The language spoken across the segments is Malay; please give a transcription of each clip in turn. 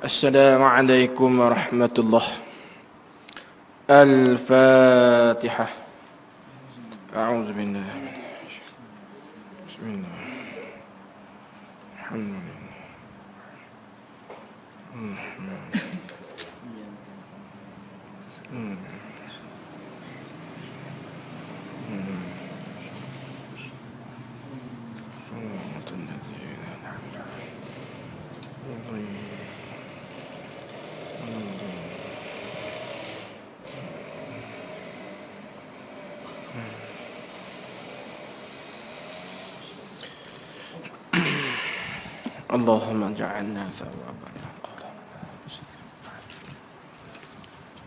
السلام عليكم ورحمة الله. الفاتحة. أعوذ بالله من الشيطان. بسم الله الحمد لله. اللهم اجعلنا ثوابا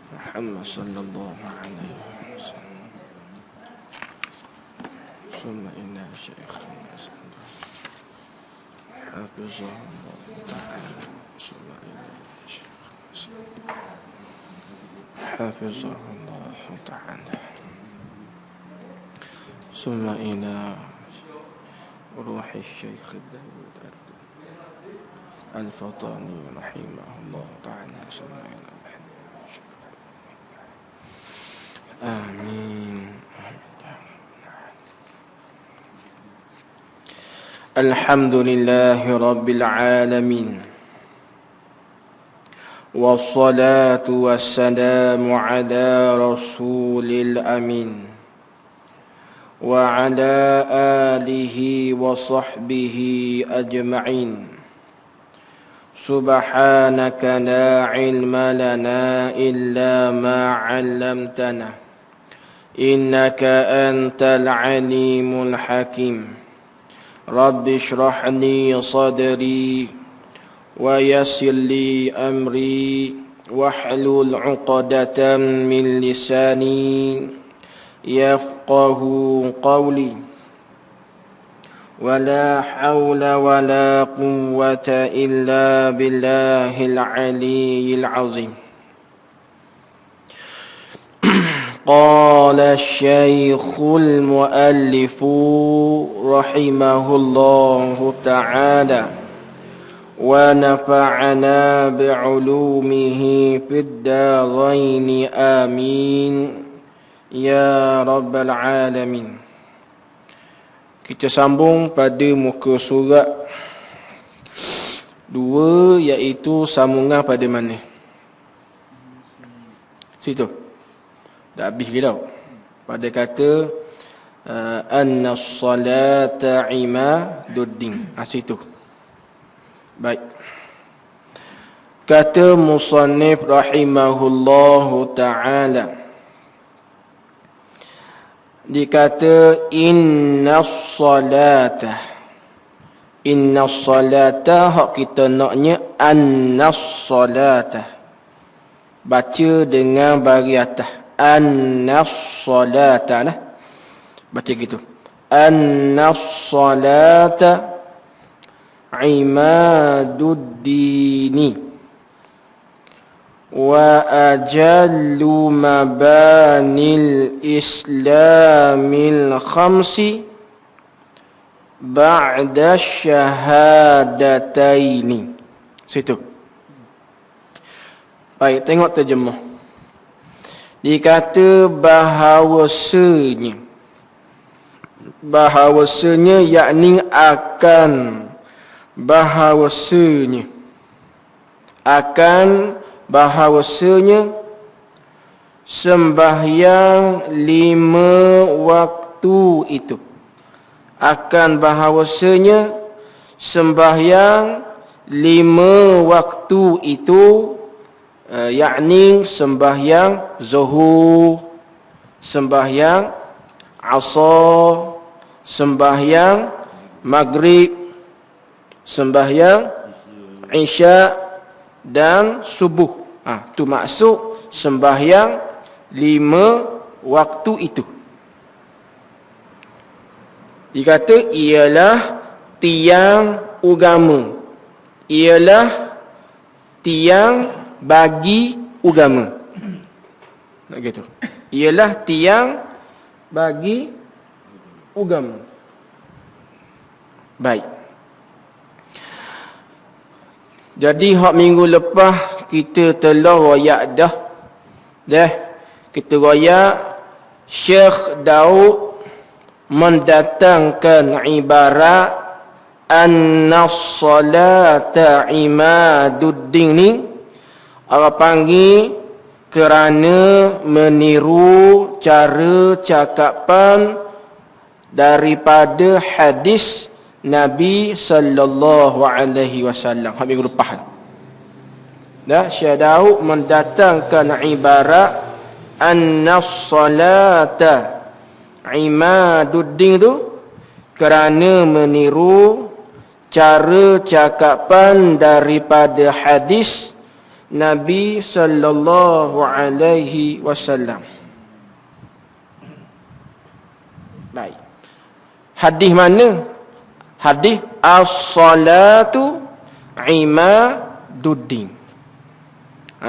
محمد صلى الله عليه وسلم. ثم إن شيخنا حفظه الله تعالى. ثم إن شيخنا حفظه الله تعالى. ثم إلى روح الشيخ داود الفطاني رحمه الله تعالى. ثم إلى آمين. الحمد لله رب العالمين، والصلاة والسلام على رسول الأمين وعلى آله وصحبه أجمعين. سبحانك لا علم لنا إلا ما علمتنا إنك أنت العليم الحكيم. رب اشرح لي صدري ويسر لي أمري واحلل عقدة من لساني يفقه قولي. ولا حول ولا قوة إلا بالله العلي العظيم. قال الشيخ المؤلف رحمه الله تعالى ونفعنا بعلومه في الدارين آمين يا رب العالمين. Kita sambung pada muka surat 2, iaitu sambungan pada mana? Situ. Dah habis ke tau? Pada kata anna salata imaduddin. Situ. Baik. Kata musannif rahimahullahu ta'ala, dikata inna salata. Inna salata, hak kita naknya anna salata. Baca dengan bari atas. Anna salata lah. Baca gitu. Anna salata imaduddini wa ajallu mabanil islamil khamsi ba'da syahadataini. Situ. Baik, tengok terjemah. Dikata bahawasanya yakni akan, bahawasanya sembahyang 5 waktu itu, akan bahawasanya sembahyang 5 waktu itu, yakni sembahyang zuhur, sembahyang asar, sembahyang maghrib, sembahyang isya dan subuh. Tu maksud sembahyang 5 waktu itu. Dikata ialah tiang agama, ialah tiang bagi agama. Nak gitu. Ialah tiang bagi agama. Baik. Jadi hak minggu lepas kita telah royak dah. Kita royak Syekh Daud mendatangkan ibarat an-salata imaduddin ni orang panggil kerana meniru cara cakapan daripada hadis Nabi sallallahu alaihi wasallam. Hak minggu lepas. Syekh Daud mendatangkan ibarat an-salata imaduddin tu kerana meniru cara cakapan daripada hadis Nabi sallallahu alaihi wasallam. Baik. Hadis mana? Hadis as-salatu imaduddin.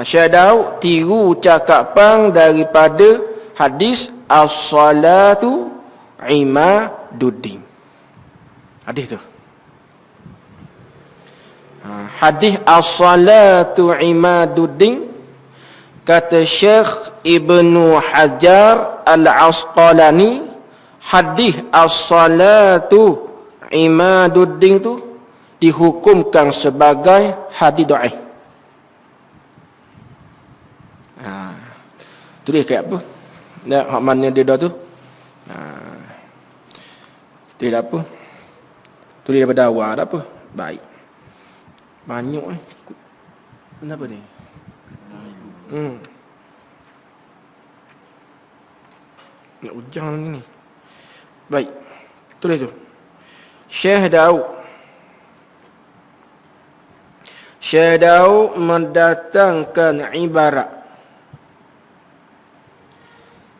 Syekh Daud tiru cakapan daripada hadis as-salatu imaduddin. Hadis tu. Hadis as-salatu imaduddin, kata Syekh Ibnu Hajar Al-Asqalani, hadis as-salatu imaduddin tu dihukumkan sebagai hadis dhaif. Tulis kat apa? Hak mana dia dah tu? Tulis apa? Tulis daripada awal tak apa? Baik. Banyak Kenapa ni? Nak ujang ni. Baik. Tulis tu. Syekh Daud mendatangkan ibarat.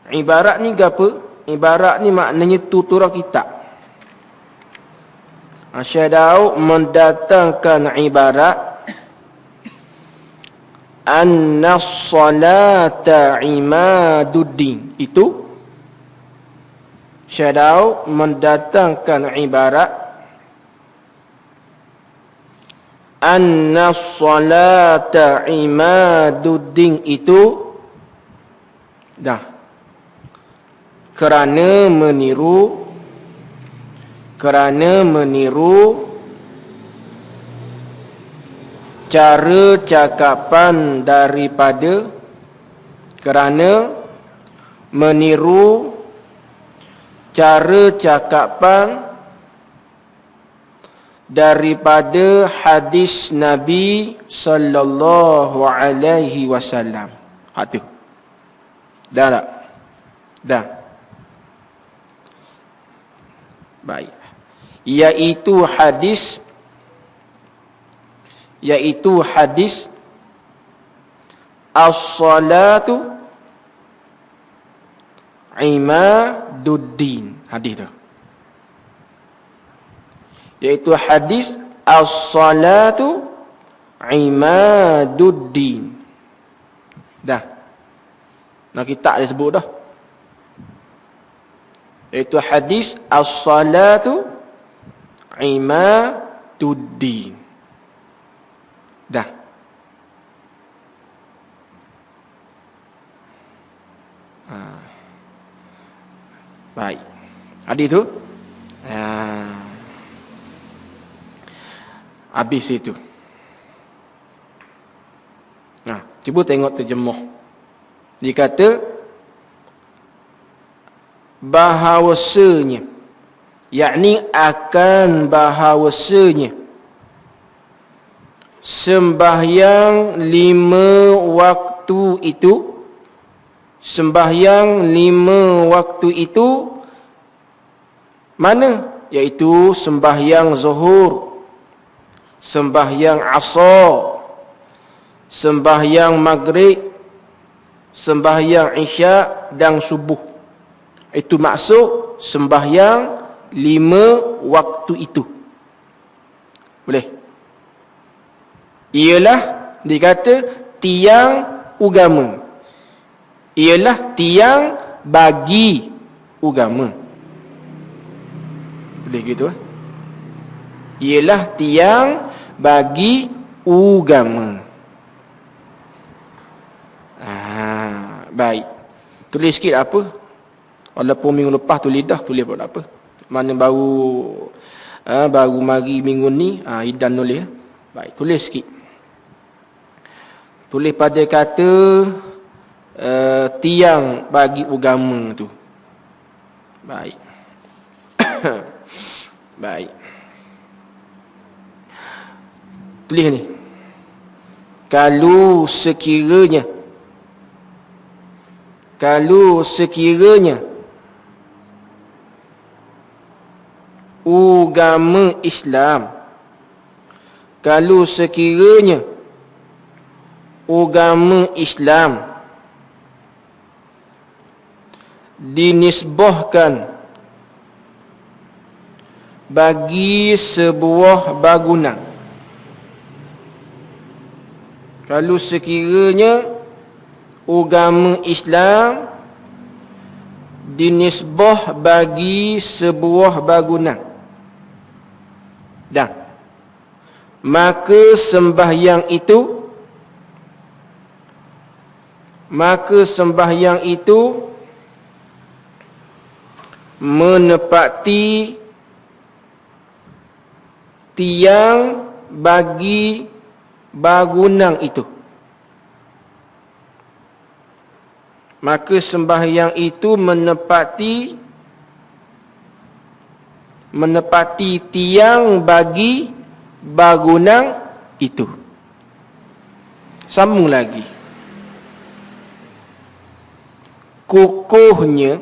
Ibarat ni apa? Ibarat ni maknanya tuturang kitab. Syekh Daud mendatangkan ibarat an-salata imaduddin. Itu Syekh Daud mendatangkan ibarat an-salata imaduddin itu kerana meniru cara cakapan daripada hadis Nabi sallallahu alaihi wasallam. Hak tu. Dah tak? Dah. Baik. Iaitu hadis as-salatu imaduddin. Hadis tu. Iaitu hadis as-salatu imaduddin. Dah. Nak kita ada sebut dah. Iaitu hadis as-salatu imaduddin. Dah. Baik. Hadis tu habis itu. Cuba tengok terjemah. Dia kata bahawasanya, yakni akan bahawasanya sembahyang 5 waktu itu mana? Iaitu sembahyang zuhur, sembahyang asar, sembahyang maghrib, sembahyang isyak dan subuh. Itu maksud sembahyang 5 waktu itu. Boleh? Ialah dikata tiang agama. Ialah tiang bagi agama. Boleh gitu? Ialah tiang bagi Ugama. Baik. Tulis sikit apa? Walaupun minggu lepas tulis dah, tulis pun tak apa. Mana baru mari minggu ni, Idan nulis. Baik, tulis sikit. Tulis pada kata tiang bagi agama tu. Baik. Baik. Tulis ni. Kalau sekiranya agama Islam, kalau sekiranya agama Islam dinisbahkan bagi sebuah bangunan, kalau sekiranya agama Islam dinisbah bagi sebuah bangunan, dan maka sembahyang itu menepati tiang bagi bangunan itu. Maka sembahyang itu menepati tiang bagi bangunan itu. Sambung lagi. Kukuhnya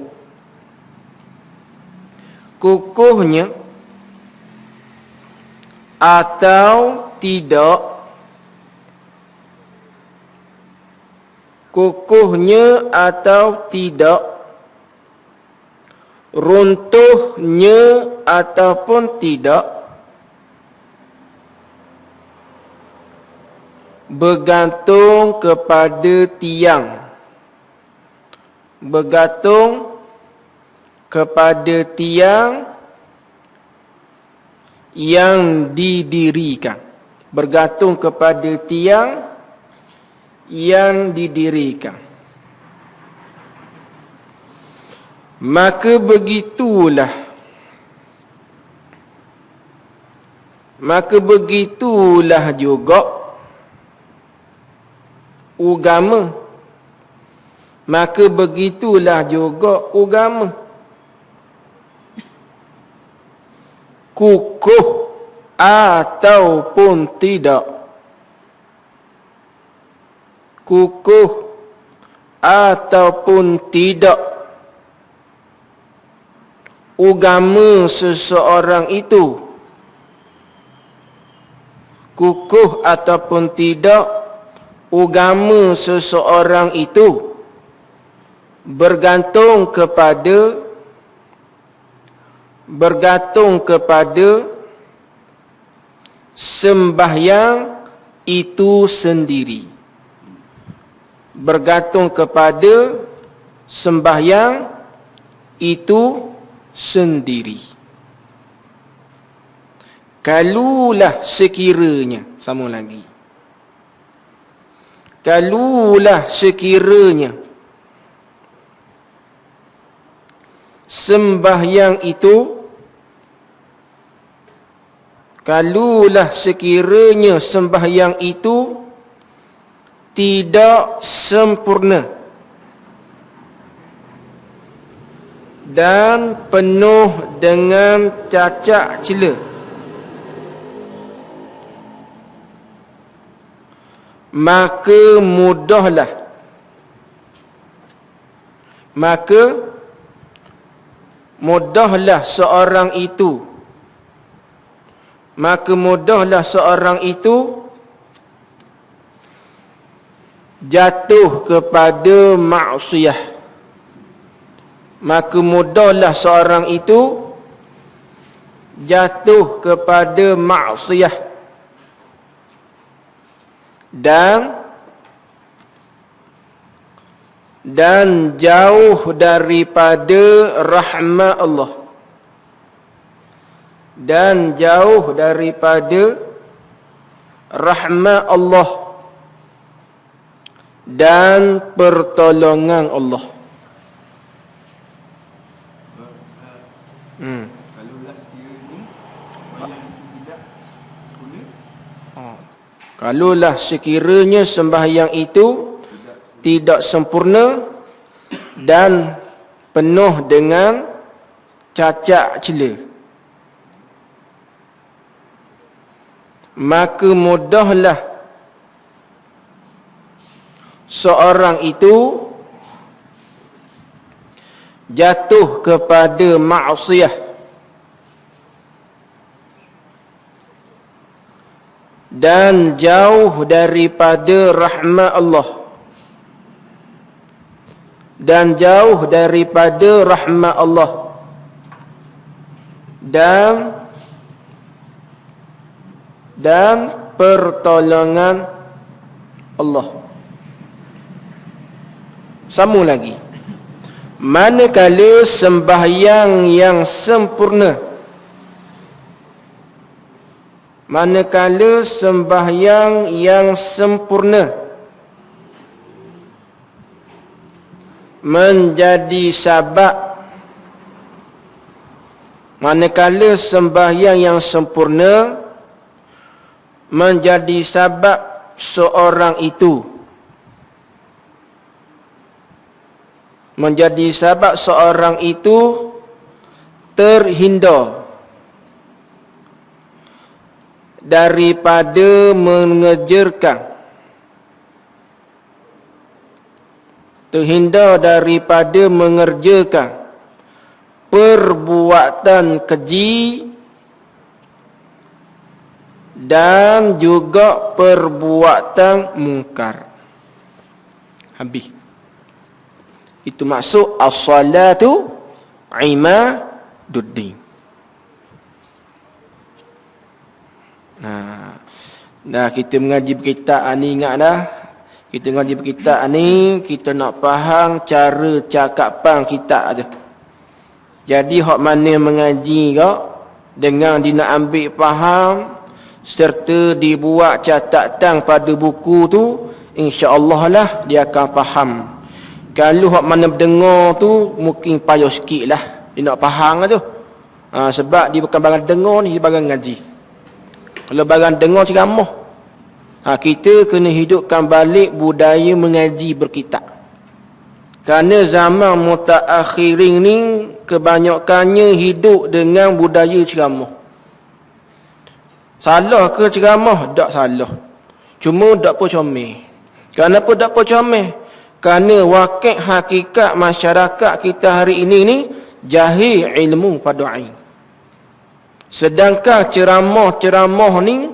atau tidak, kukuhnya atau tidak, runtuhnya ataupun tidak, bergantung kepada tiang, bergantung kepada tiang yang didirikan, bergantung kepada tiang yang didirikan. Maka begitulah juga agama. Maka begitulah juga agama. Kukuh ataupun tidak, kukuh ataupun tidak, agama seseorang itu, kukuh ataupun tidak, agama seseorang itu bergantung kepada sembahyang itu sendiri. Bergantung kepada sembahyang itu sendiri. Kalulah sekiranya, sambung lagi. Kalulah sekiranya sembahyang itu, kalulah sekiranya sembahyang itu tidak sempurna dan penuh dengan cacat cela, maka mudahlah seorang itu jatuh kepada maksiat. Maka mudahlah seorang itu jatuh kepada maksiat dan jauh daripada rahmat Allah, dan jauh daripada rahmat Allah dan pertolongan Allah. Kalaulah sekiranya sembahyang itu tidak sempurna dan penuh dengan cacat cela, maka mudahlah seorang itu jatuh kepada maksiat dan jauh daripada rahmat Allah, dan jauh daripada rahmat Allah dan pertolongan Allah. Sambung lagi. Manakala sembahyang yang sempurna, manakala sembahyang yang sempurna menjadi sabab, manakala sembahyang yang sempurna menjadi sabab seorang itu, menjadi sabab seorang itu terhindar daripada mengerjakan, terhindar daripada mengerjakan perbuatan keji dan juga perbuatan mungkar. Habis. Itu maksud as-salatu imaduddin. Dah kita mengaji berkitab ni, ingat dah. Kita mengaji berkitab ni, kita nak faham cara cakapan kitab aja. Jadi hak mana mengaji kau dengan dia nak ambil faham serta dibuat catatan pada buku tu, insya-Allah lah dia akan faham. Kalau hak mana berdengar tu mungkin payah sikit lah dia nak faham tu. Sebab dia bukan barang dengar ni, dia barang ngaji. Kalau barang dengar ceramah, kita kena hidupkan balik budaya mengaji berkitab. Kerana zaman mutaakhirin ni kebanyakannya hidup dengan budaya ceramah. Salah ke ceramah? Tak salah. Cuma tak apa comel. Kenapa tak apa comel? Kerana wakil hakikat masyarakat kita hari ini ni jahil ilmu padu'in. Sedangkan ceramah-ceramah ni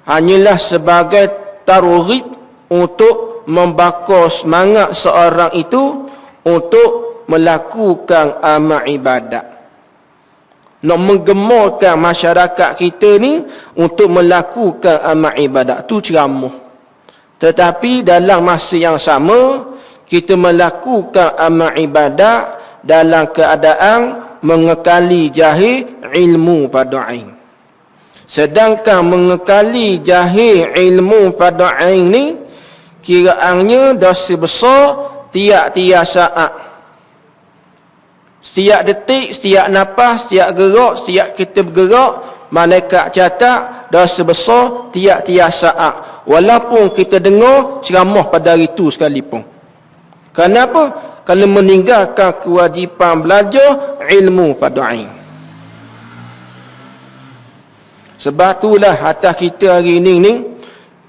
hanyalah sebagai targhib untuk membakar semangat seorang itu untuk melakukan amal ibadat. Nak menggemarkan masyarakat kita ni untuk melakukan amal ibadat. Tu ceramah. Tetapi dalam masa yang sama, kita melakukan amal ibadat dalam keadaan mengekali jahil ilmu padu'in. Sedangkan mengekali jahil ilmu padu'in ni kiraannya dosa besar tiap-tiap saat. Setiap detik, setiap nafas, setiap gerak, setiap kita bergerak, malaikat catat dosa besar tiap-tiap saat. Walaupun kita dengar ceramah pada hari itu sekalipun. Kenapa? Kerana meninggalkan kewajipan belajar ilmu padu'in. Sebab itulah atas kita hari ini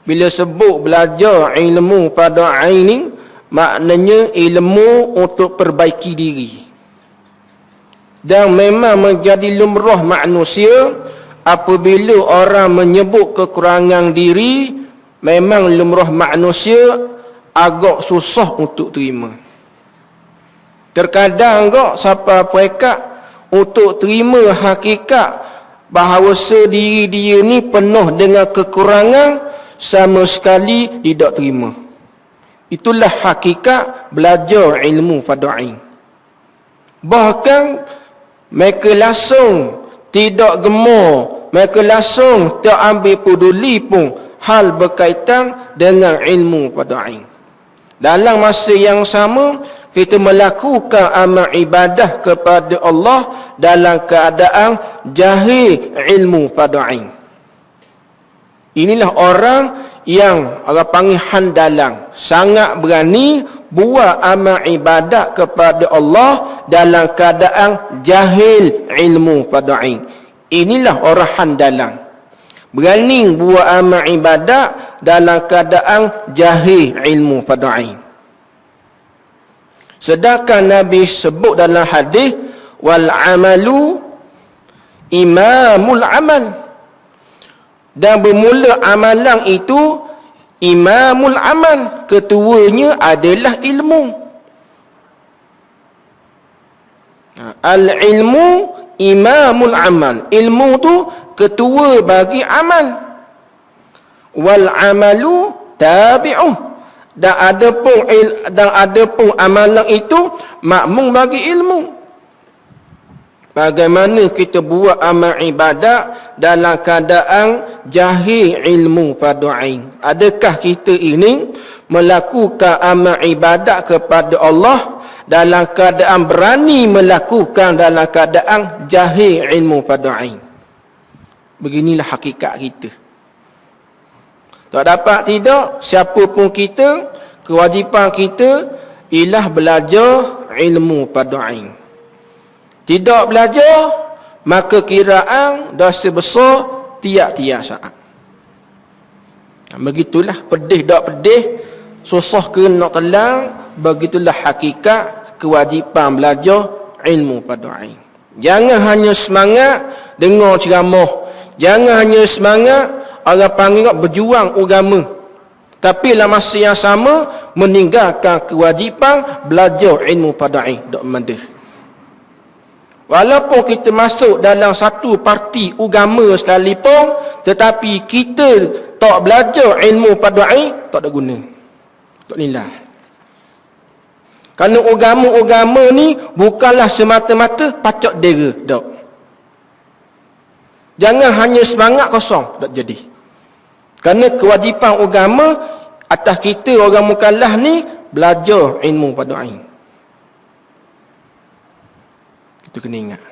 bila sebut belajar ilmu padu'in ni, maknanya ilmu untuk perbaiki diri. Dan memang menjadi lumrah manusia apabila orang menyebut kekurangan diri, memang lumrah manusia agak susah untuk terima. Terkadang kok siapa pekat untuk terima hakikat bahawa diri dia ni penuh dengan kekurangan, sama sekali tidak terima. Itulah hakikat belajar ilmu padu'in. Bahkan mereka langsung tidak gemar, mereka langsung tak ambil peduli pun hal berkaitan dengan ilmu pada ain. Dalam masa yang sama, kita melakukan amal ibadah kepada Allah dalam keadaan jahil ilmu pada ain. Inilah orang yang orang panggil handalang, sangat berani buat amal ibadat kepada Allah dalam keadaan jahil ilmu pada ain. Inilah orang handalang, berani buat amal ibadat dalam keadaan jahil ilmu pada ain. Sedangkan Nabi sebut dalam hadis, wal amalu imamul amal, dan bermula amalan itu imamul amal, ketuanya adalah ilmu. Al-ilmu imamul amal, ilmu tu ketua bagi amal. Wal amalu tabi'uh, dan ada pun amalan itu makmum bagi ilmu. Bagaimana kita buat amal ibadat dalam keadaan jahil ilmu pada ain? Adakah kita ini melakukan amal ibadat kepada Allah dalam keadaan berani melakukan dalam keadaan jahil ilmu pada ain? Beginilah hakikat kita. Tak dapat tidak, siapa pun kita, kewajipan kita ialah belajar ilmu pada ain. Tidak belajar, maka kiraan dosa besar tiap-tiap saat. Begitulah, pedih tak pedih, susah ke nak telang, begitulah hakikat kewajipan belajar ilmu pada ain. Jangan hanya semangat dengar ceramah, jangan hanya semangat orang panggil berjuang agama, tapi dalam masa yang sama meninggalkan kewajipan belajar ilmu pada ain. Tak mendah. Walaupun kita masuk dalam satu parti agama sekalipun, tetapi kita tak belajar ilmu pada ain, tak ada guna, tak nilai. Kerana agama-agama ni bukanlah semata-mata pacak dera, tak. Jangan hanya semangat kosong, tak jadi. Kerana kewajipan agama atas kita orang mukallaf ni belajar ilmu pada ain. Itu kena ingat.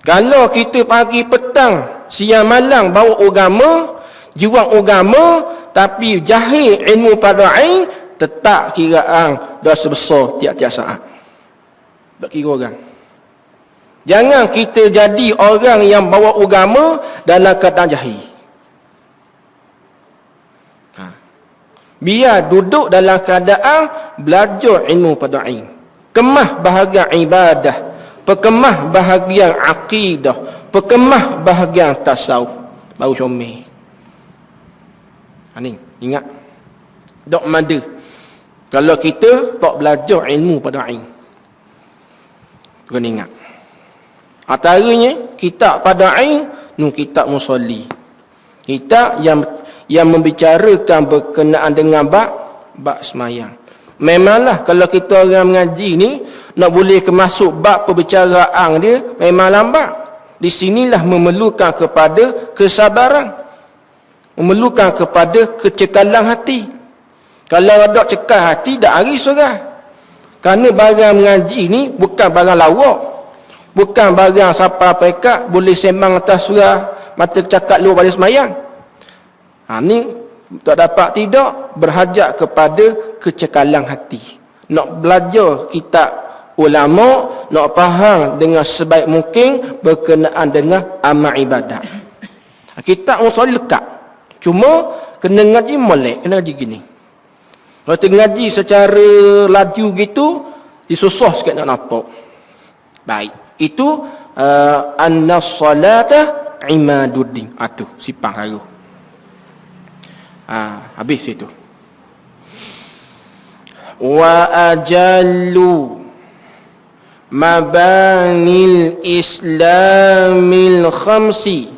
Kalau kita pagi petang siang malam bawa agama, juang agama, tapi jahil ilmu pada ain, tetap kiraan dosa besar tiap-tiap saat. Tak kira orang. Jangan kita jadi orang yang bawa agama dalam keadaan jahil. Biar duduk dalam keadaan belajar ilmu pada ain. Kemah bahagian ibadah, perkemah bahagian akidah, perkemah bahagian tasawuf, baru comel. Ni ingat, dok mada kalau kita tak belajar ilmu pada ain. Kena ingat. Antaranya kitab pada ain, kitab musolli, kitab yang membicarakan berkenaan dengan bab semayang. Memanglah kalau kita orang mengaji ni nak boleh masuk bab perbicaraan dia memang lambat. Di sinilah memerlukan kepada kesabaran, memerlukan kepada kecekalan hati. Kalau ada cekal hati, dak hari surah. Kerana barang mengaji ni bukan barang lawak, bukan barang siapa pekat boleh sembang atas surah mata cakap luar pada semayang. Ni tak dapat tidak, berhajat kepada kecekalan hati. Nak belajar kitab ulama, nak faham dengan sebaik mungkin berkenaan dengan amal ibadat. Kitab musolli lekat, cuma kena ngaji molek, kena ngaji gini. Kalau kita ngaji secara laju gitu, disusah sikit nak nampak. Baik, itu annas salata imaduddin. Itu sipang haru. Habis itu. Wa ajallu mabanil islamil khamsi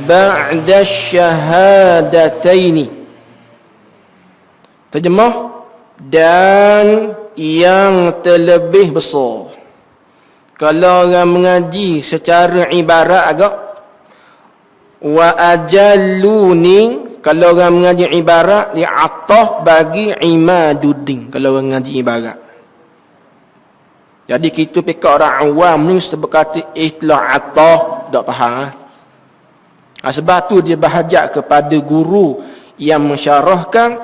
ba'da syahadataini. Terjemah, dan yang terlebih besar. Kalau orang mengaji secara ibarat agak, wa ajallu ni Kalau orang mengaji ibarat, dia atah bagi imaduddin. Kalau orang mengaji ibarat. Jadi kita pekak orang awam ni sebab kata istilah atah, tak faham. Sebab tu dia berhajat kepada guru yang mensyarahkan,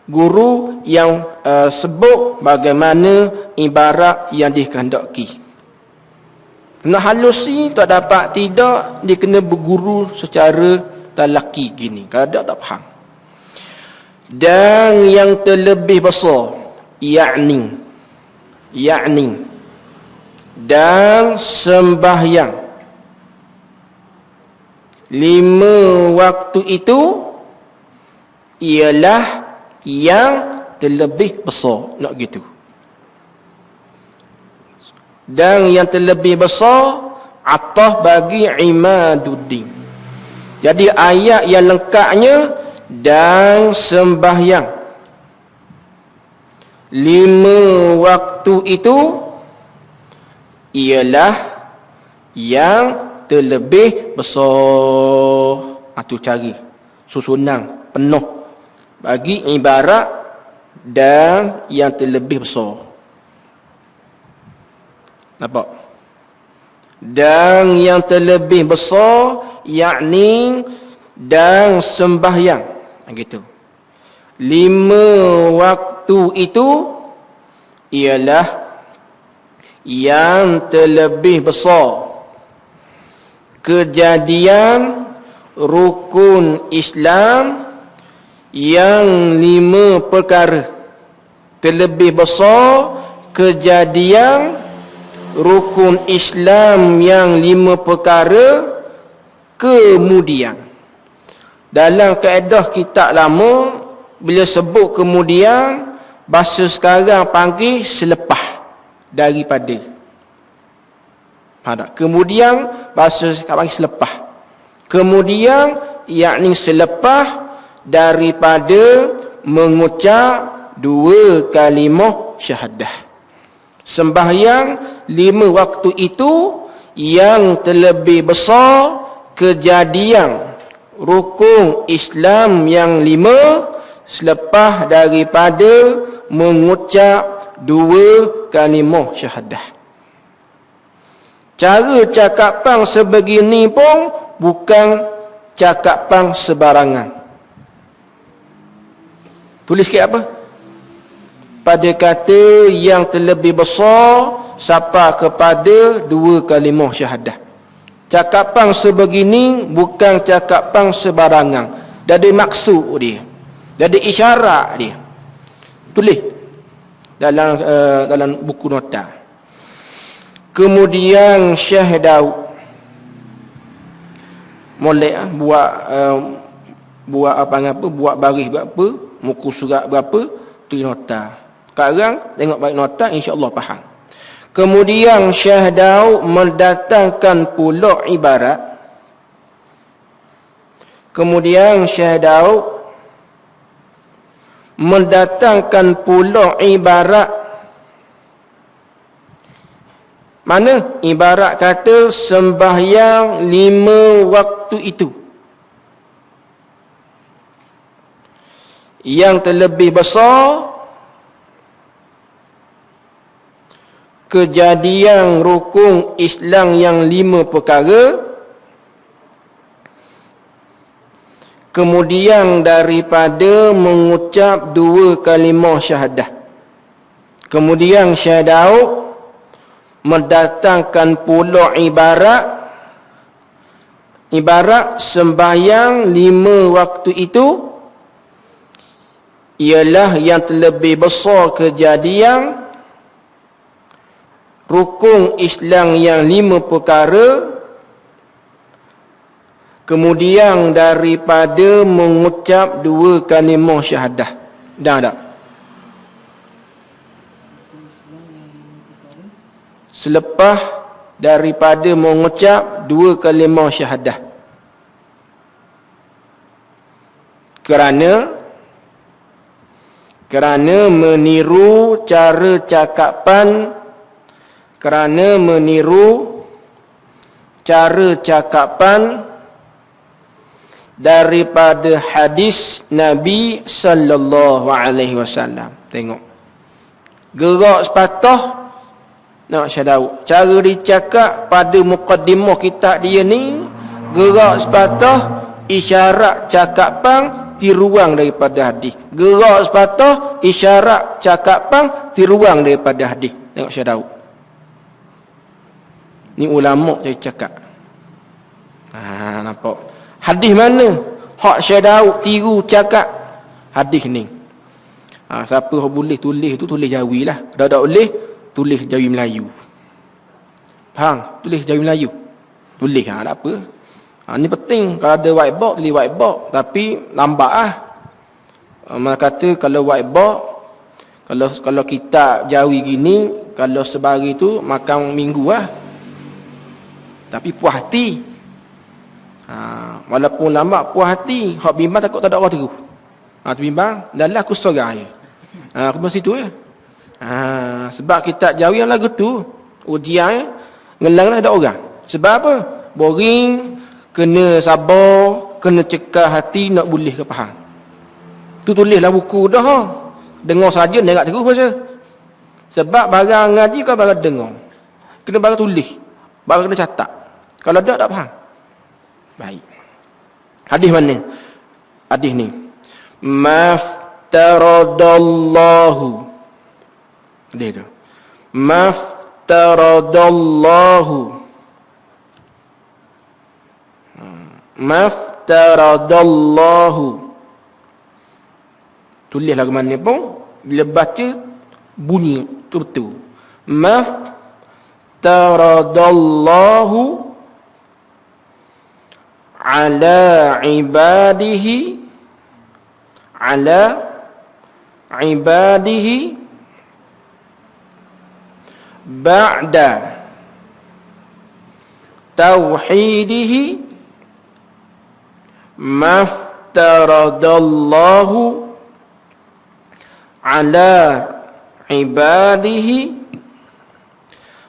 guru yang sebut bagaimana ibarat yang dikehendaki. Kena halus ni tak dapat tidak, dia kena berguru secara talaki gini. Kalau tak faham. Dan yang terlebih besar, yakni dan sembahyang 5 waktu itu ialah yang terlebih besar, nak gitu. Dan yang terlebih besar atah bagi imaduddin. Jadi ayat yang lengkapnya dan sembahyang 5 waktu itu ialah yang terlebih besar. Itu cari susunan penuh bagi ibarat dan yang terlebih besar. Nampak? Dan yang terlebih besar, yakni dan sembahyang. Gitu. 5 waktu itu ialah yang terlebih besar. Kejadian rukun Islam yang 5 perkara. Terlebih besar kejadian rukun Islam yang 5 perkara. Kemudian dalam kaedah kitab lama, bila sebut kemudian, bahasa sekarang panggil selepas daripada. Kemudian bahasa sekarang panggil selepas. Kemudian yakni selepas daripada mengucap 2 kalimah syahadah. Sembahyang 5 waktu itu yang terlebih besar kejadian rukun Islam yang 5 selepas daripada mengucap 2 kalimah syahadah. Cara cakapan sebegini pun bukan cakapan sebarangan. Tulis sikit apa? Pada kata yang terlebih besar sampai kepada 2 kalimah syahadah. Cakapan sebegini bukan cakapan sebarangan. Dia ada maksud dia. Dia ada isyarat dia. Tulis dalam buku nota. Kemudian Syekh Daud molek buat buat baris berapa, muka surat berapa, tu nota. Sekarang tengok baik nota, insya-Allah faham. Kemudian Syekh Daud mendatangkan pula ibarat. Kemudian Syekh Daud mendatangkan pula ibarat. Mana? Ibarat kata sembahyang 5 waktu itu. Yang terlebih besar kejadian rukun Islam yang 5 perkara. Kemudian daripada mengucap 2 kalimah syahadah. Kemudian Syekh Daud mendatangkan pula ibarat sembahyang 5 waktu itu ialah yang terlebih besar kejadian rukun Islam yang 5 perkara. Kemudian daripada mengucap 2 kalimah syahadah. Dah tak? Selepas daripada mengucap 2 kalimah syahadah. Kerana meniru cara cakapan, kerana meniru cara cakapan daripada hadis Nabi sallallahu alaihi wasallam. Tengok. Gerak sepatah nak syadau. Cara dicakap pada mukaddimah kitab dia ni, gerak sepatah isyarat cakapan tiruan daripada hadis. Gerak sepatah isyarat cakapan tiruan daripada hadis. Tengok syadau. Ni ulama saya cakap. Nampak. Hadis mana? Hak syadau tiru cakap hadis ni. Siapa yang boleh tulis tu tulis Jawi lah. Dah boleh tulis Jawi Melayu. Faham? Tulis Jawi Melayu. Tulis tak apa. Ni penting. Kalau ada whiteboard tulis whiteboard, tapi lambat Mana kata kalau whiteboard, kalau kitab Jawi gini, kalau sebari tu makan minggu Tapi puas hati. Walaupun lambat puas hati. Hak bimbang takut tak ada orang teru. Tu bimbang. Dah lah aku sorang je. Aku masih situ je. Sebab kitab Jawi yang lagu tu, ujian ngelang lah ada orang. Sebab apa? Boring, kena sabar, kena cekah hati nak boleh ke faham. Tu tulislah buku dah. Dengar saja nak terus baca. Sebab barang ngaji kan barang dengar. Kena barang tulis. Barang kena catat. Kalau tak faham. Baik. Hadis mana? Hadis ni. Maftaradallahu. Dia tu. Maftaradallahu. Maftaradallahu. Tulis lagu mana pun, bila baca bunyi tu betul. Maftaradallahu ala ibadihi ba'da tauhidihi maftaradallahu ala ibadihi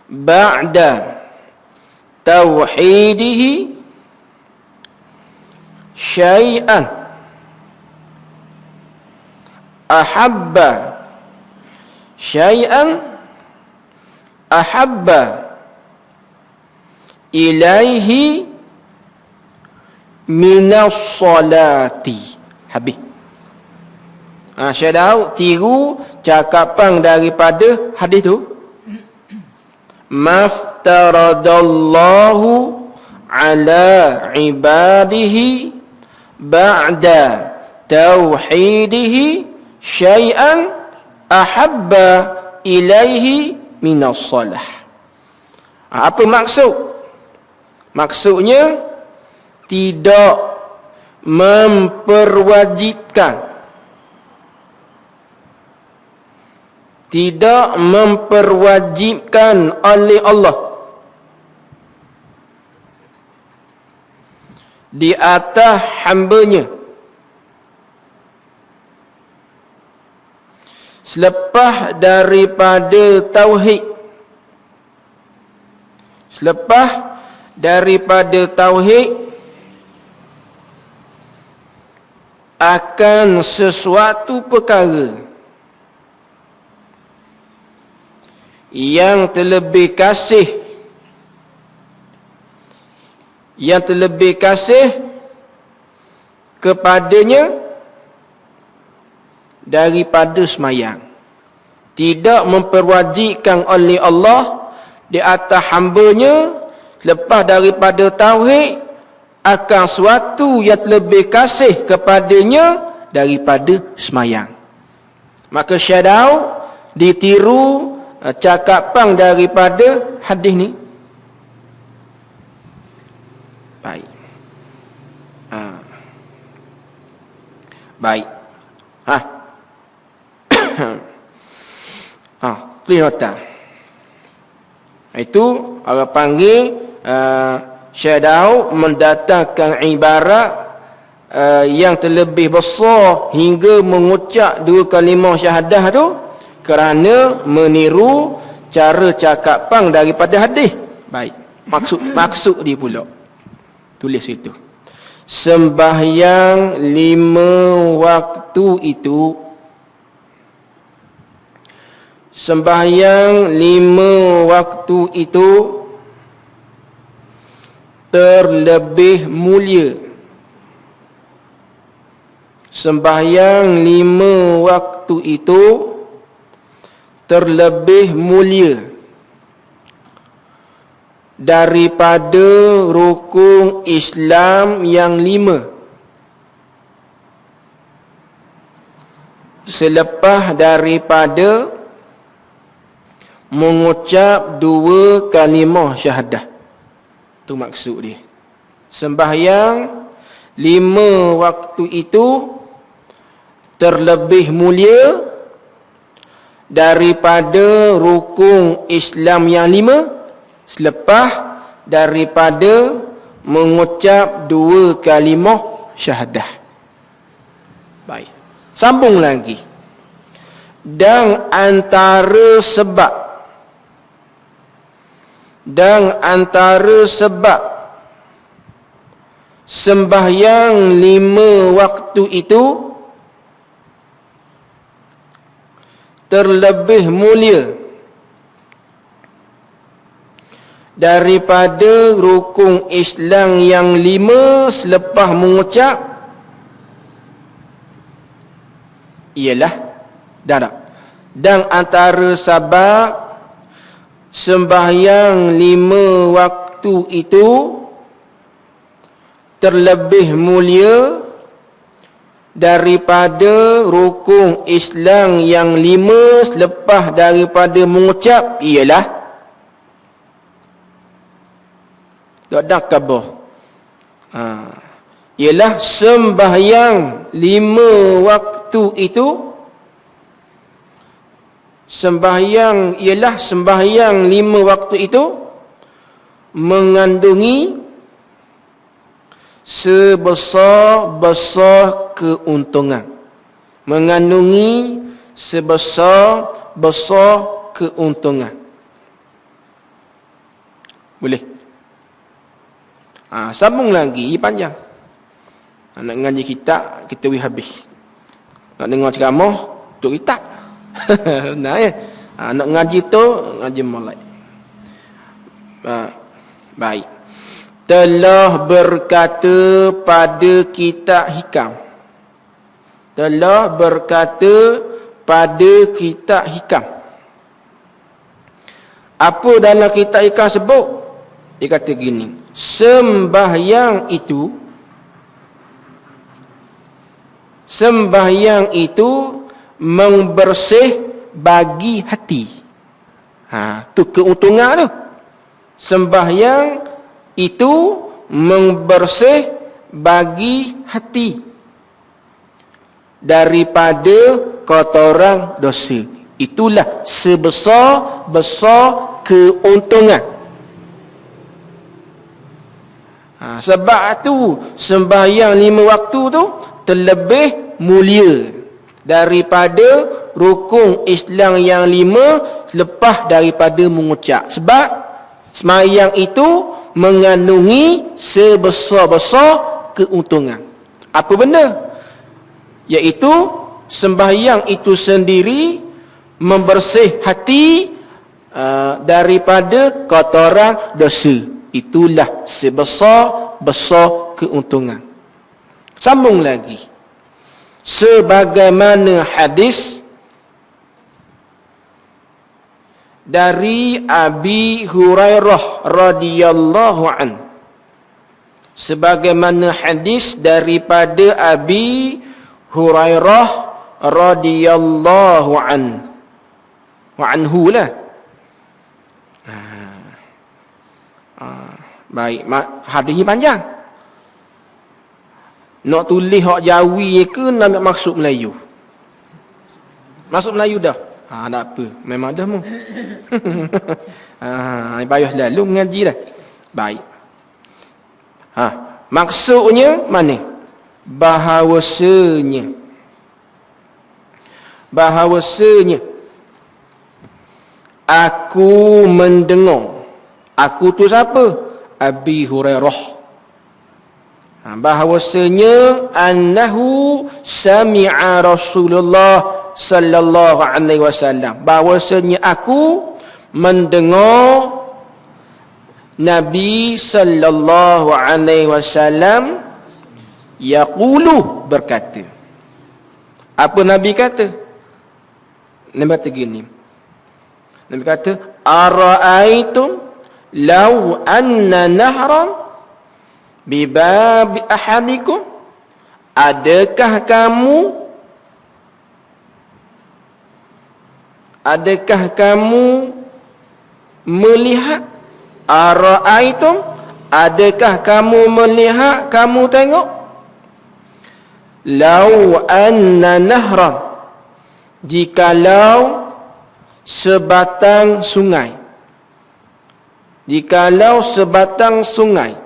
ba'da tauhidihi syai'an ahabba ilaihi minas salati. Habis. Syadau tiru cakapan daripada hadis tu. Maftaradallahu ala ibadihi ba'da tauhidihi syai'an ahabba ilaihi minas salah. Apa maksud? Maksudnya tidak memperwajibkan oleh Allah di atas hambanya selepas daripada tauhid akan sesuatu perkara yang terlebih kasih kepadanya daripada semayang. Tidak memperwajibkan oleh Allah di atas hambanya selepas daripada tauhid akan suatu yang lebih kasih kepadanya daripada semayang. Maka syadau ditiru cakapan daripada hadis ni. Baik. Baik. Tulis nota. Itu orang panggil syadau mendatangkan ibarat yang terlebih besar hingga mengucap dua kalimah syahadah tu kerana meniru cara cakapan daripada hadis. Baik. Maksud dia pula. Tulis itu. sembahyang 5 waktu itu, sembahyang 5 waktu itu terlebih mulia. Sembahyang 5 waktu itu terlebih mulia daripada rukun Islam yang 5. Selepas daripada mengucap 2 kalimah syahadah. Itu maksud dia. Sembahyang 5 waktu itu terlebih mulia daripada rukun Islam yang 5 selepas daripada mengucap 2 kalimah syahadah. Baik. Sambung lagi. Dan antara sebab sembahyang 5 waktu itu terlebih mulia daripada rukun Islam yang 5 selepas mengucap ialah dan antara sebab sembahyang 5 waktu itu terlebih mulia daripada rukun Islam yang 5 selepas daripada mengucap ialah ialah sembahyang 5 waktu itu, sembahyang 5 waktu itu mengandungi sebesar-besar keuntungan. Mengandungi sebesar-besar keuntungan. Boleh? Sambung lagi, panjang. Nak ngaji kitab, kita habis. Nak dengar ceramah, tu kitab. Nah ya. Nak ngaji tu, ngaji mulai. Baik. Telah berkata pada kitab hikam. Telah berkata pada kitab hikam. Apa dalam kitab hikam sebut? Dia kata gini. Sembahyang itu membersih bagi hati. Tu keuntungan tu. Sembahyang itu membersih bagi hati daripada kotoran dosa. Itulah sebesar-besar keuntungan. Sebab tu sembahyang 5 waktu tu terlebih mulia daripada rukun Islam yang 5 lepas daripada mengucap. Sebab sembahyang itu mengandungi sebesar-besar keuntungan. Apa benda? Iaitu sembahyang itu sendiri membersih hati daripada kotoran dosa. Itulah sebesar-besar keuntungan. Sambung lagi. Sebagaimana hadis dari Abi Hurairah radhiyallahu an. Sebagaimana hadis daripada Abi Hurairah radhiyallahu an. Wa anhu lah. Baik, hadis ni panjang. Nak tulis hak Jawi ke nak maksud Melayu? Maksud Melayu dah. Tak apa, memang dah mu. Payah lalu mengaji dah. Baik. Maksudnya mana? Bahawasanya aku mendengar. Aku tu siapa? Abi Hurairah. Bahawasanya annahu sami'a Rasulullah sallallahu alaihi wasallam, bahawasanya aku mendengar Nabi sallallahu alaihi wasallam yaqulu, berkata. Apa Nabi kata? Nabi kata gini. Nabi kata, ara'aitum law anna nahran bibabi ahadikum, adakah kamu melihat, ara'aitum, adakah kamu melihat, kamu tengok, law anna nahran, jikalau sebatang sungai,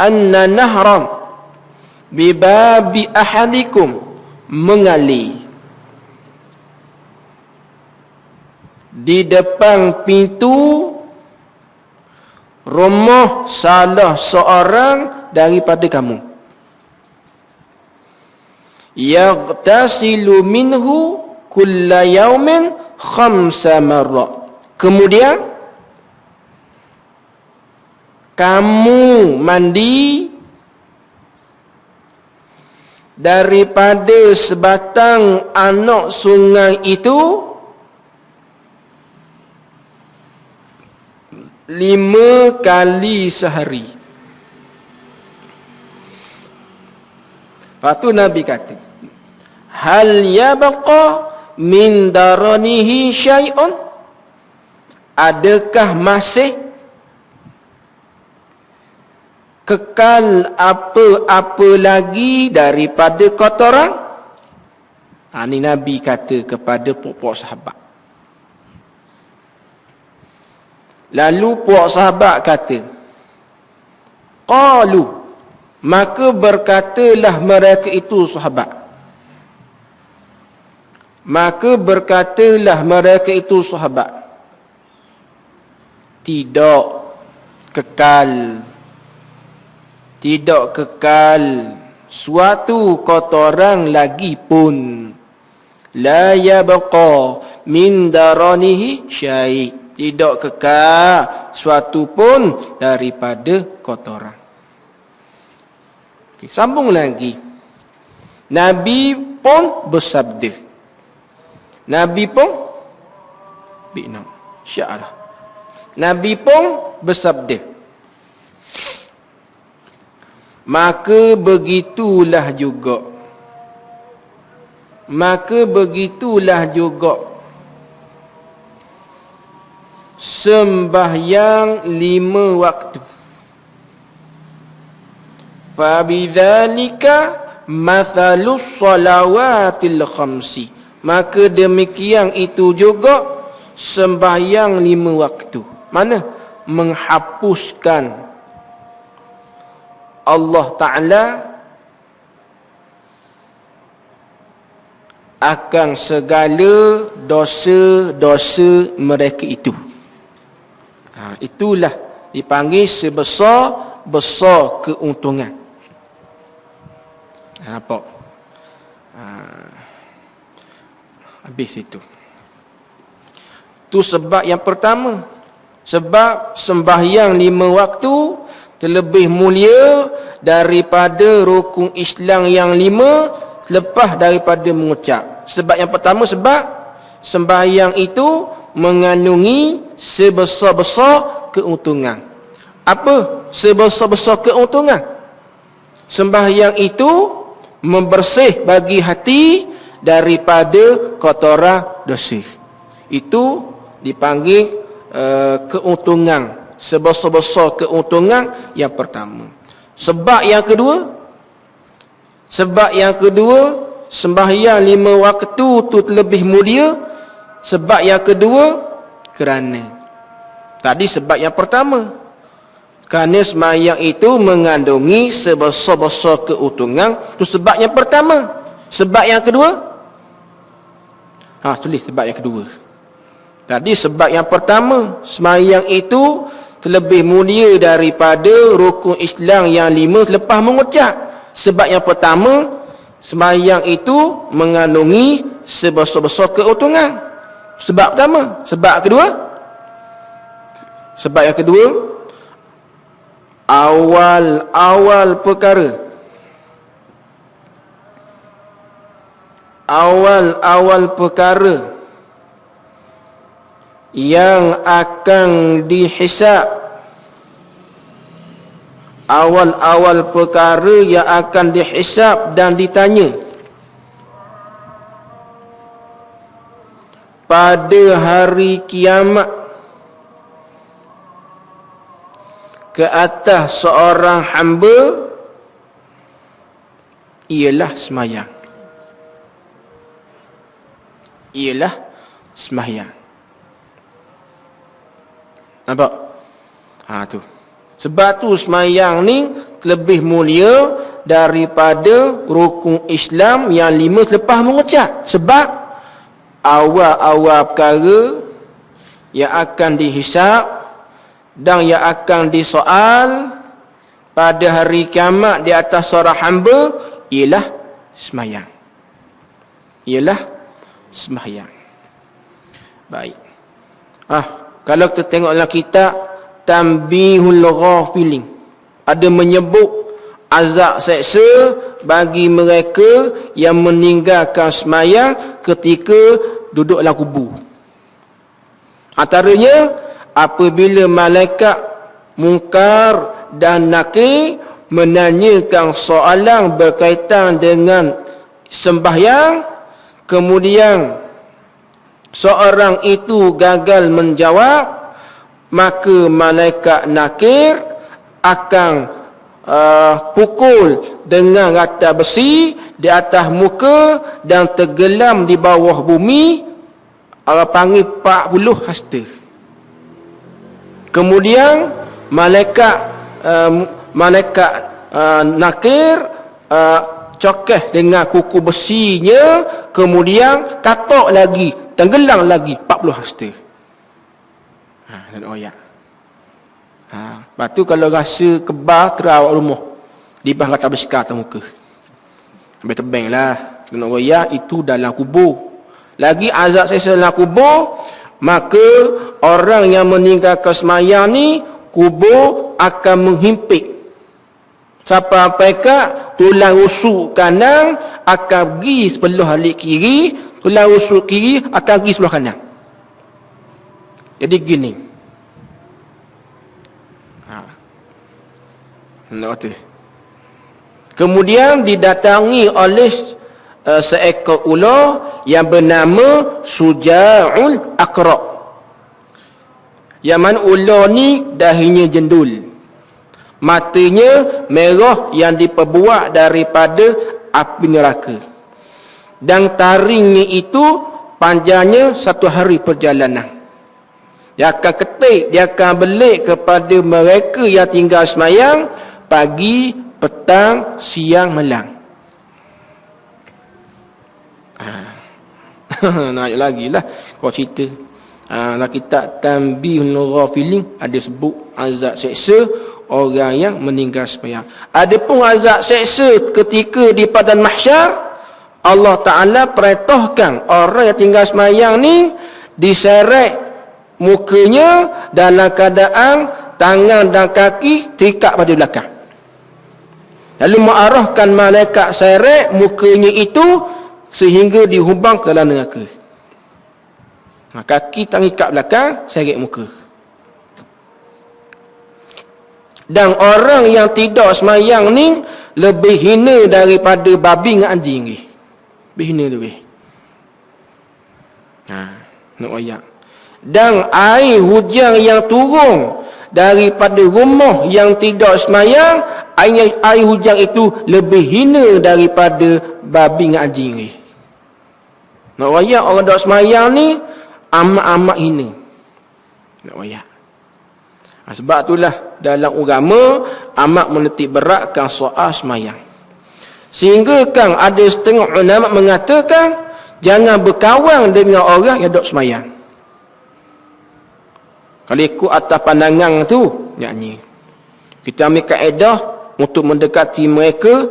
anna nahran bibabi ahadikum, mengalir di depan pintu rumah salah seorang daripada kamu, yaghtasilu minhu kulla yaumin 5 marrat, kemudian kamu mandi daripada sebatang anak sungai itu 5 kali sehari. Lepas tu Nabi kata, hal yabqa min daranihi syai'un, adakah masih kekal apa-apa lagi daripada kotoran? Ini Nabi kata kepada puak sahabat. Lalu puak sahabat kata, qalu, maka berkatalah mereka itu sahabat. Tidak kekal suatu kotoran lagi pun, la yabqa min daranihi syai', tidak kekal suatu pun daripada kotoran. Okay, sambung lagi. Nabi pun bersabda. Nabi pun bersabda, maka begitulah juga sembahyang 5 waktu. Fabidzalika mathalus salawatil khamsi, maka demikian itu juga sembahyang 5 waktu. Mana? Menghapuskan Allah Ta'ala akan segala dosa-dosa mereka itu. Itulah dipanggil sebesar-besar keuntungan. Nampak? Habis itu. Itu sebab yang pertama. Sebab sembahyang 5 waktu terlebih mulia daripada rukun Islam yang 5 lepas daripada mengucap. Sebab yang pertama, sebab sembahyang itu mengandungi sebesar-besar keuntungan. Apa sebesar-besar keuntungan? Sembahyang itu membersih bagi hati daripada kotoran dosa. Itu dipanggil keuntungan, sebesar-besar keuntungan yang pertama. Sebab yang kedua, sembahyang 5 waktu tu lebih mulia. Sebab yang kedua, kerana tadi sebab yang pertama, kerana sembahyang itu mengandungi sebesar-besar keuntungan. Itu sebab yang pertama. Sebab yang kedua, tulis sebab yang kedua. Tadi sebab yang pertama, sembahyang itu terlebih mulia daripada rukun Islam yang 5 selepas mengucap. Sebab yang pertama, sembahyang itu mengandungi sebesar-besar keuntungan. Sebab pertama. Sebab yang kedua, awal perkara. Awal perkara yang akan dihisab. Awal perkara yang akan dihisab dan ditanya pada hari kiamat ke atas seorang hamba ialah sembahyang. Nampak? Tu. Sebab tu sembahyang ni lebih mulia daripada rukun Islam yang 5 selepas mengucap. Sebab awal perkara yang akan dihisab dan yang akan disoal pada hari kiamat di atas seorang hamba ialah sembahyang. Baik. Kalau kita tengok dalam kitab Tanbihul Ghafilin, ada menyebut azab seksa bagi mereka yang meninggalkan sembahyang ketika duduk dalam kubur. Antaranya apabila malaikat Munkar dan Nakir menanyakan soalan berkaitan dengan sembahyang, kemudian seorang itu gagal menjawab, maka malaikat Nakir akan pukul dengan rata besi di atas muka dan tenggelam di bawah bumi. Orang panggil 40 hasta. Kemudian malaikat Nakir cokeh dengan kuku besinya, kemudian katok lagi, tenggelam lagi 40 hasta. Dan oyak. Lepas tu kalau rasa kebal, terawak rumah, dibah kata bersikap atas muka. Sampai tebing lah. Kena oyak, itu dalam kubur. Lagi azab seksa dalam kubur, maka orang yang meninggalkan sembahyang ni, kubur akan menghimpit. Sampai tulang rusuk kanan akan pergi sebelah halik kiri, tulang rusuk kiri akan pergi sebelah kanan. Jadi gini. Kemudian didatangi oleh seekor ular yang bernama Suja'ul Aqra. Yang mana ular ni dahinya jendul, matanya merah yang diperbuat daripada api neraka, dan taringnya itu panjangnya 1 hari perjalanan. Dia akan ketik, dia akan belik kepada mereka yang tinggal sembahyang pagi, petang, siang, malam. Nak lagi lah kau cerita. Dalam kitab Tanbihul Ghafilin ada sebut azab seksa orang yang meninggal sembahyang. Ada pun azab seksa ketika di padang mahsyar. Allah Ta'ala perintahkan orang yang tinggal sembahyang ni diseret mukanya dalam keadaan tangan dan kaki terikat pada belakang. Lalu mengarahkan malaikat seret mukanya itu sehingga dihubang ke dalam neraka. Kaki tangan ikat belakang, seret muka. Dan orang yang tidak sembahyang ni lebih hina daripada babi dengan anjing ni. Lebih hina lebih. Nak ayat. Dan air hujan yang turun daripada rumah yang tidak sembahyang, air hujan itu lebih hina daripada babi dengan anjing ni. Nak ayat orang tak sembahyang ni amat-amat hina. Nak ayat. Sebab itulah dalam agama amat menitik beratkan soal sembahyang. Sehingga kan ada setengah ulama mengatakan jangan berkawan dengan orang yang tak sembahyang. Kalau ikut atas pandangan tu, yakni kita ambil kaedah untuk mendekati mereka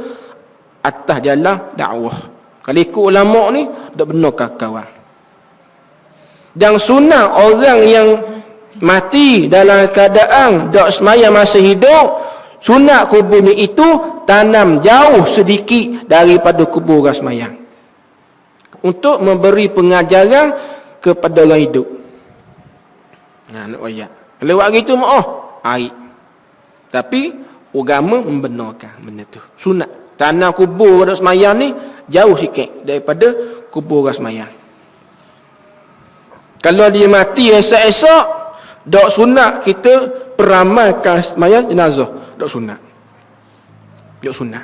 atas jalan dakwah. Kalau ikut ulama ni, tak benar kawan. Dan sunnah orang yang mati dalam keadaan tak semaya masa hidup, sunat kubur ni itu tanam jauh sedikit daripada kubur orang semayang, untuk memberi pengajaran kepada orang hidup. Nak ayat. Kalau buat gitu aib. Tapi agama membenarkan benda tu. Sunat tanam kubur orang semayang ni jauh sikit daripada kubur orang semayang. Kalau dia mati esok-esok, tak sunat kita peramalkan semayang jenazah. Tak sunat. Tak sunat.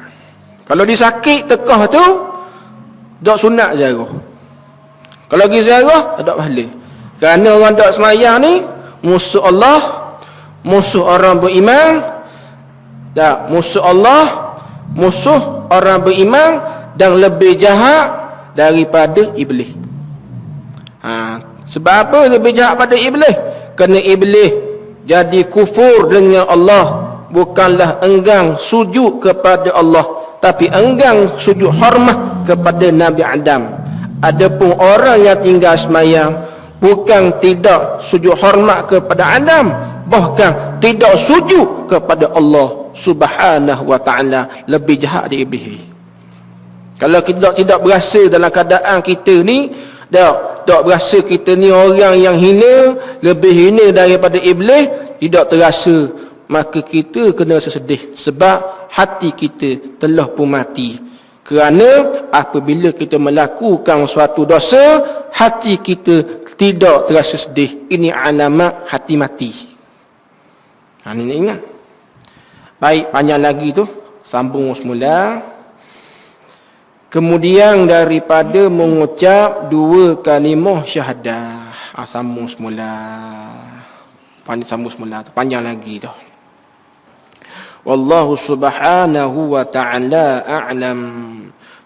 Kalau dia sakit tekah tu, tak sunat ziarah. Kalau pergi ziarah, tak pahala. Kerana orang tak semayang ni musuh Allah, musuh orang beriman. Tak, musuh Allah, musuh orang beriman, dan lebih jahat daripada iblis. Sebab apa lebih jahat pada iblis? Kerana iblis jadi kufur dengan Allah, bukanlah enggan sujud kepada Allah, tapi enggan sujud hormat kepada Nabi Adam. Adapun orang yang tinggal semayang, bukan tidak sujud hormat kepada Adam, bahkan tidak sujud kepada Allah Subhanahu wa ta'ala. Lebih jahat dari iblis. Kalau kita tidak berasa dalam keadaan kita ni, tak berasa kita ni orang yang hina, lebih hina daripada iblis, tidak terasa, maka kita kena sesedih. Sebab hati kita telah pun mati. Kerana apabila kita melakukan suatu dosa, hati kita tidak terasa sedih. Ini alamat hati mati. Ini ingat. Baik, panjang lagi tu. Sambung semula. Kemudian daripada mengucap 2 kalimah syahadah. Sambung semula. Sambung semula tu. Panjang lagi tu. Wallahu subhanahu wa ta'ala a'lam.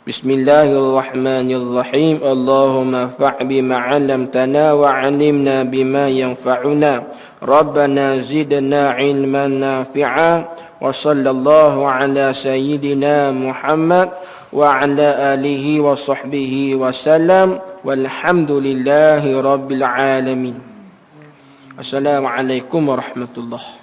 Bismillahirrahmanirrahim. Allahumma fa'bi ma'alamtana wa 'alimna bima yanfa'una. Rabbana zidna 'ilman nafi'a. Wa sallallahu ala sayyidina Muhammad wa ala alihi wa sahbihi wa salam. Walhamdulillahi rabbil alamin. Assalamualaikum warahmatullahi